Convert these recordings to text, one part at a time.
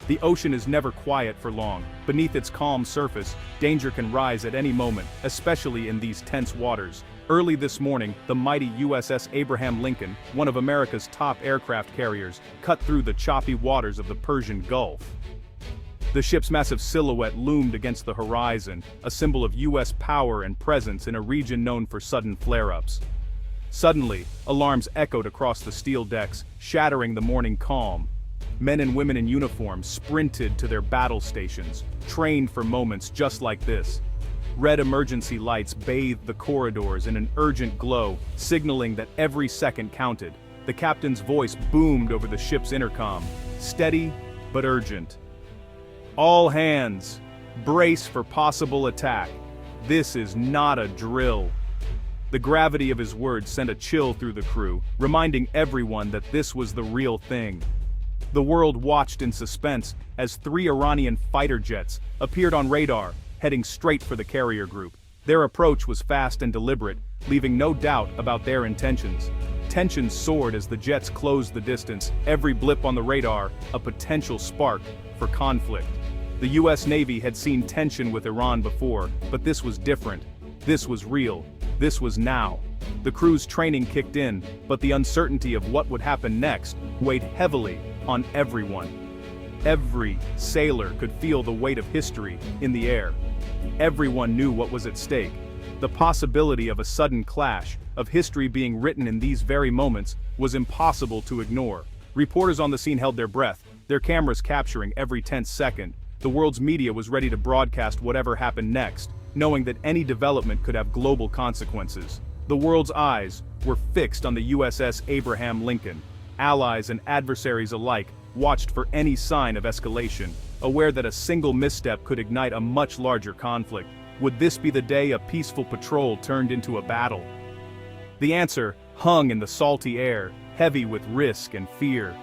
The ocean is never quiet for long. Beneath its calm surface, danger can rise at any moment, especially in these tense waters. Early this morning, the mighty USS Abraham Lincoln, one of America's top aircraft carriers, cut through the choppy waters of the Persian Gulf. The ship's massive silhouette loomed against the horizon, a symbol of U.S. power and presence in a region known for sudden flare-ups. Suddenly, alarms echoed across the steel decks, shattering the morning calm. Men and women in uniform sprinted to their battle stations, trained for moments just like this. Red emergency lights bathed the corridors in an urgent glow, signaling that every second counted. The captain's voice boomed over the ship's intercom, steady but urgent. "All hands, brace for possible attack. This is not a drill." The gravity of his words sent a chill through the crew, reminding everyone that this was the real thing. The world watched in suspense as 3 Iranian fighter jets appeared on radar, heading straight for the carrier group. Their approach was fast and deliberate, leaving no doubt about their intentions. Tensions soared as the jets closed the distance, every blip on the radar a potential spark for conflict. The US Navy had seen tension with Iran before, but this was different. This was real. This was now. The crew's training kicked in, but the uncertainty of what would happen next weighed heavily on everyone. Every sailor could feel the weight of history in the air. Everyone knew what was at stake. The possibility of a sudden clash, of history being written in these very moments, was impossible to ignore. Reporters on the scene held their breath, their cameras capturing every tense second. The world's media was ready to broadcast whatever happened next, knowing that any development could have global consequences. The world's eyes were fixed on the USS Abraham Lincoln. Allies and adversaries alike watched for any sign of escalation, aware that a single misstep could ignite a much larger conflict. Would this be the day a peaceful patrol turned into a battle? The answer hung in the salty air, heavy with risk and fear.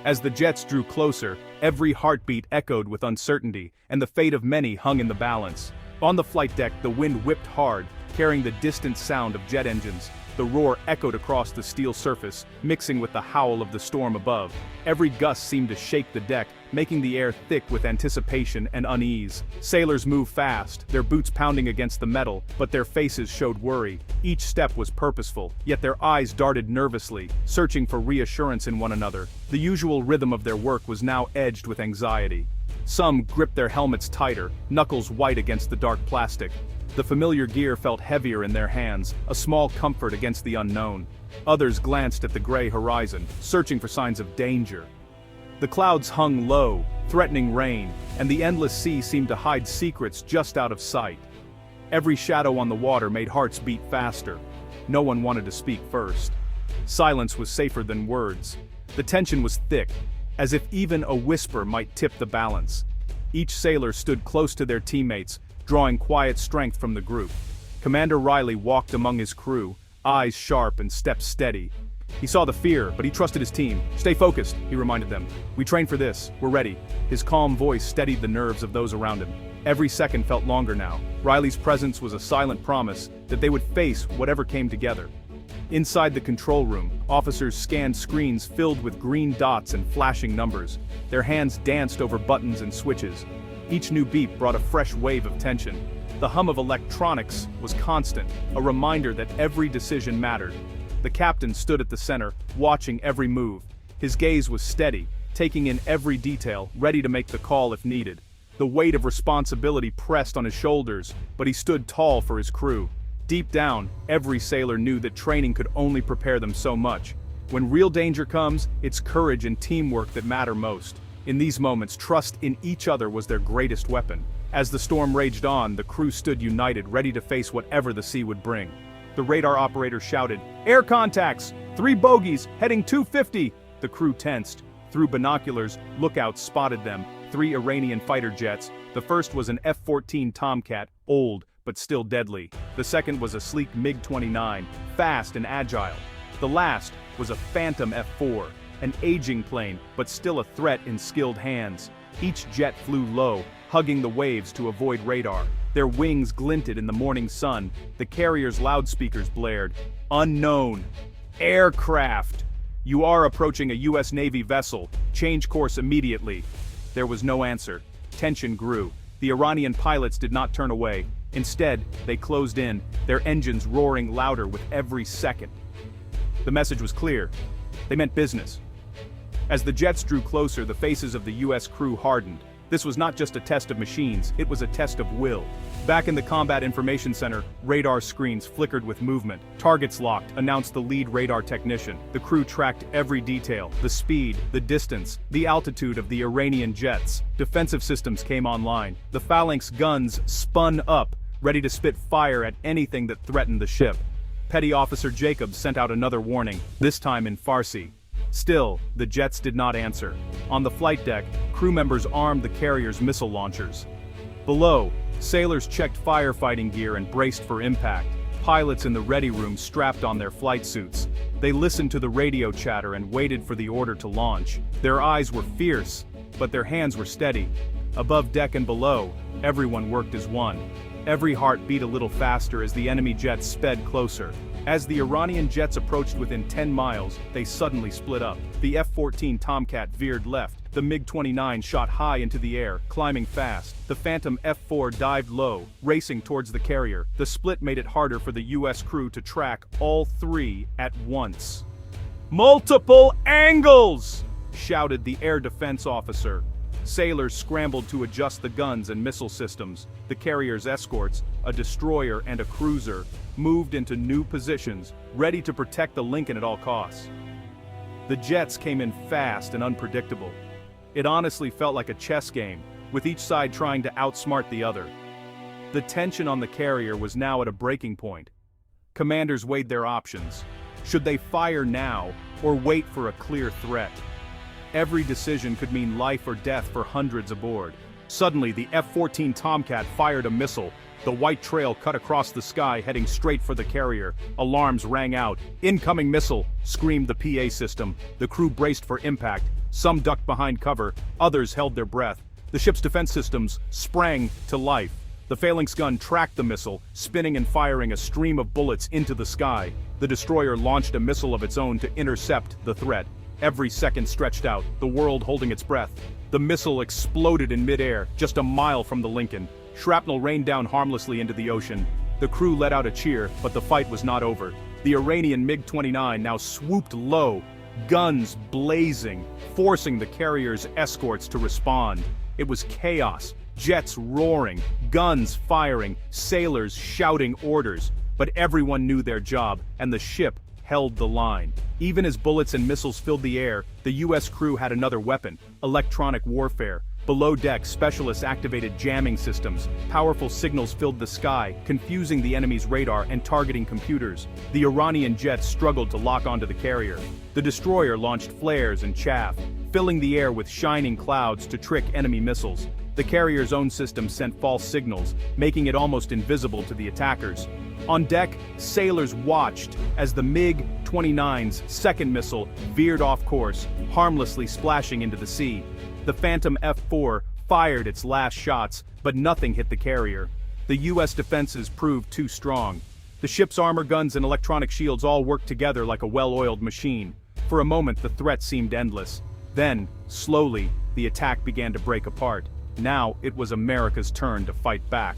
As the jets drew closer, every heartbeat echoed with uncertainty, and the fate of many hung in the balance. On the flight deck, the wind whipped hard, carrying the distant sound of jet engines. The roar echoed across the steel surface, mixing with the howl of the storm above. Every gust seemed to shake the deck, making the air thick with anticipation and unease. Sailors moved fast, their boots pounding against the metal, but their faces showed worry. Each step was purposeful, yet their eyes darted nervously, searching for reassurance in one another. The usual rhythm of their work was now edged with anxiety. Some gripped their helmets tighter, knuckles white against the dark plastic. The familiar gear felt heavier in their hands, a small comfort against the unknown. Others glanced at the gray horizon, searching for signs of danger. The clouds hung low, threatening rain, and the endless sea seemed to hide secrets just out of sight. Every shadow on the water made hearts beat faster. No one wanted to speak first. Silence was safer than words. The tension was thick, as if even a whisper might tip the balance. Each sailor stood close to their teammates, drawing quiet strength from the group. Commander Riley walked among his crew, eyes sharp and steps steady. He saw the fear, but he trusted his team. "Stay focused," he reminded them. "We trained for this, we're ready." His calm voice steadied the nerves of those around him. Every second felt longer now. Riley's presence was a silent promise that they would face whatever came together. Inside the control room, officers scanned screens filled with green dots and flashing numbers. Their hands danced over buttons and switches. Each new beep brought a fresh wave of tension. The hum of electronics was constant, a reminder that every decision mattered. The captain stood at the center, watching every move. His gaze was steady, taking in every detail, ready to make the call if needed. The weight of responsibility pressed on his shoulders, but he stood tall for his crew. Deep down, every sailor knew that training could only prepare them so much. When real danger comes, it's courage and teamwork that matter most. In these moments, trust in each other was their greatest weapon. As the storm raged on, the crew stood united, ready to face whatever the sea would bring. The radar operator shouted, "Air contacts! 3 bogeys, heading 250! The crew tensed. Through binoculars, lookouts spotted them, 3 Iranian fighter jets. The first was an F-14 Tomcat, old, but still deadly. The second was a sleek MiG-29, fast and agile. The last was a Phantom F-4. An aging plane, but still a threat in skilled hands. Each jet flew low, hugging the waves to avoid radar. Their wings glinted in the morning sun. The carrier's loudspeakers blared. "Unknown aircraft! You are approaching a US Navy vessel. Change course immediately." There was no answer. Tension grew. The Iranian pilots did not turn away. Instead, they closed in, their engines roaring louder with every second. The message was clear. They meant business. As the jets drew closer, the faces of the U.S. crew hardened. This was not just a test of machines, it was a test of will. Back in the Combat Information Center, radar screens flickered with movement. Targets locked, announced the lead radar technician. The crew tracked every detail, the speed, the distance, the altitude of the Iranian jets. Defensive systems came online. The Phalanx guns spun up, ready to spit fire at anything that threatened the ship. Petty Officer Jacobs sent out another warning, this time in Farsi. Still, the jets did not answer. On the flight deck, crew members armed the carrier's missile launchers. Below, sailors checked firefighting gear and braced for impact. Pilots in the ready room strapped on their flight suits. They listened to the radio chatter and waited for the order to launch. Their eyes were fierce, but their hands were steady. Above deck and below, everyone worked as one. Every heart beat a little faster as the enemy jets sped closer. As the Iranian jets approached within 10 miles, they suddenly split up. The F-14 Tomcat veered left. The MiG-29 shot high into the air, climbing fast. The Phantom F-4 dived low, racing towards the carrier. The split made it harder for the U.S. crew to track all three at once. "Multiple angles!" shouted the air defense officer. Sailors scrambled to adjust the guns and missile systems. The carrier's escorts, a destroyer and a cruiser, moved into new positions, ready to protect the Lincoln at all costs. The jets came in fast and unpredictable. It honestly felt like a chess game, with each side trying to outsmart the other. The tension on the carrier was now at a breaking point. Commanders weighed their options. Should they fire now, or wait for a clear threat? Every decision could mean life or death for hundreds aboard. Suddenly, the F-14 Tomcat fired a missile. The white trail cut across the sky, heading straight for the carrier. Alarms rang out. "Incoming missile!" screamed the PA system. The crew braced for impact. Some ducked behind cover, others held their breath. The ship's defense systems sprang to life. The Phalanx gun tracked the missile, spinning and firing a stream of bullets into the sky. The destroyer launched a missile of its own to intercept the threat. Every second stretched out, the world holding its breath. The missile exploded in midair, just a mile from the Lincoln. Shrapnel rained down harmlessly into the ocean. The crew let out a cheer, but the fight was not over. The Iranian MiG-29 now swooped low, guns blazing, forcing the carrier's escorts to respond. It was chaos, jets roaring, guns firing, sailors shouting orders. But everyone knew their job, and the ship held the line. Even as bullets and missiles filled the air, the U.S. crew had another weapon: electronic warfare. Below deck, specialists activated jamming systems. Powerful signals filled the sky, confusing the enemy's radar and targeting computers. The Iranian jets struggled to lock onto the carrier. The destroyer launched flares and chaff, filling the air with shining clouds to trick enemy missiles. The carrier's own system sent false signals, making it almost invisible to the attackers. On deck, sailors watched as the MiG-29's second missile veered off course, harmlessly splashing into the sea. The Phantom F-4 fired its last shots, but nothing hit the carrier. The U.S. defenses proved too strong. The ship's armor guns and electronic shields all worked together like a well-oiled machine. For a moment, the threat seemed endless. Then, slowly, the attack began to break apart. Now, it was America's turn to fight back.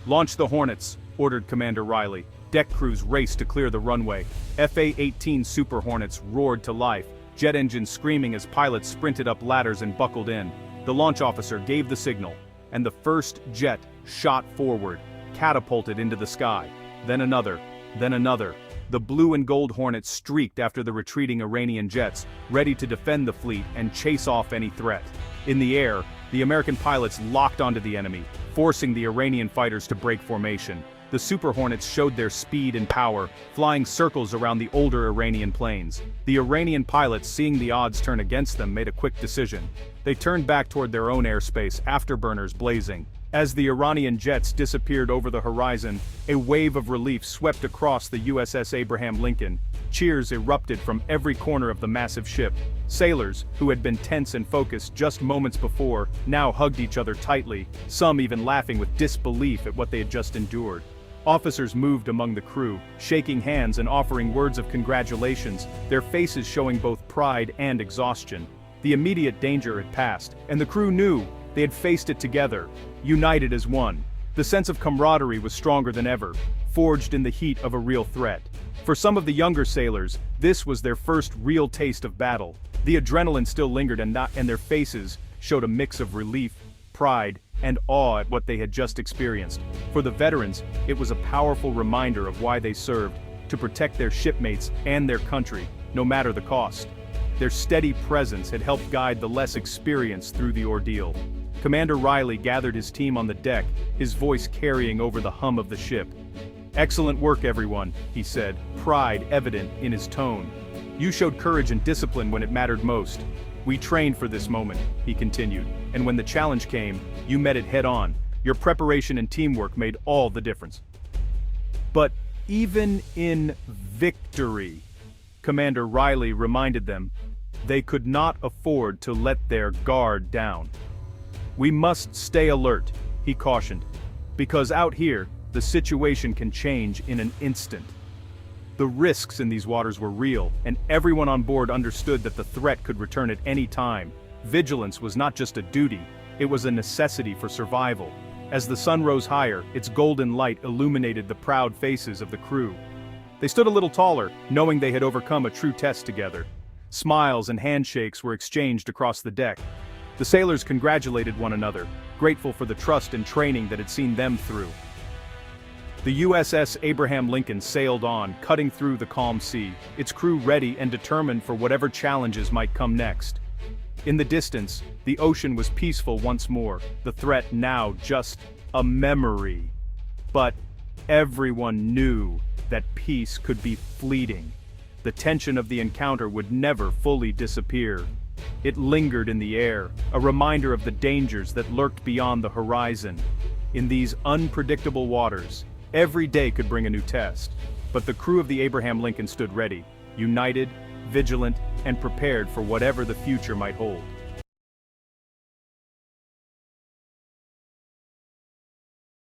"Launch the Hornets," ordered Commander Riley. Deck crews raced to clear the runway. FA-18 Super Hornets roared to life, jet engines screaming as pilots sprinted up ladders and buckled in. The launch officer gave the signal, and the first jet shot forward, catapulted into the sky. Then another, then another. The blue and gold Hornets streaked after the retreating Iranian jets, ready to defend the fleet and chase off any threat. In the air, the American pilots locked onto the enemy, forcing the Iranian fighters to break formation. The Super Hornets showed their speed and power, flying circles around the older Iranian planes. The Iranian pilots, seeing the odds turn against them, made a quick decision. They turned back toward their own airspace, afterburners blazing. As the Iranian jets disappeared over the horizon, a wave of relief swept across the USS Abraham Lincoln. Cheers erupted from every corner of the massive ship. Sailors, who had been tense and focused just moments before, now hugged each other tightly, some even laughing with disbelief at what they had just endured. Officers moved among the crew, shaking hands and offering words of congratulations, their faces showing both pride and exhaustion. The immediate danger had passed, and the crew knew they had faced it together, united as one. The sense of camaraderie was stronger than ever, forged in the heat of a real threat. For some of the younger sailors, this was their first real taste of battle. The adrenaline still lingered and their faces showed a mix of relief, pride, and awe at what they had just experienced. For the veterans, it was a powerful reminder of why they served, to protect their shipmates and their country, no matter the cost. Their steady presence had helped guide the less experienced through the ordeal. Commander Riley gathered his team on the deck, his voice carrying over the hum of the ship. "Excellent work, everyone," he said, pride evident in his tone. "You showed courage and discipline when it mattered most. We trained for this moment," he continued, "and when the challenge came, you met it head-on. Your preparation and teamwork made all the difference." But even in victory, Commander Riley reminded them, they could not afford to let their guard down. "We must stay alert," he cautioned, "because out here, the situation can change in an instant." The risks in these waters were real, and everyone on board understood that the threat could return at any time. Vigilance was not just a duty, it was a necessity for survival. As the sun rose higher, its golden light illuminated the proud faces of the crew. They stood a little taller, knowing they had overcome a true test together. Smiles and handshakes were exchanged across the deck. The sailors congratulated one another, grateful for the trust and training that had seen them through. The USS Abraham Lincoln sailed on, cutting through the calm sea, its crew ready and determined for whatever challenges might come next. In the distance, the ocean was peaceful once more, the threat now just a memory. But everyone knew that peace could be fleeting. The tension of the encounter would never fully disappear. It lingered in the air, a reminder of the dangers that lurked beyond the horizon. In these unpredictable waters, every day could bring a new test. But the crew of the Abraham Lincoln stood ready, united, vigilant, and prepared for whatever the future might hold.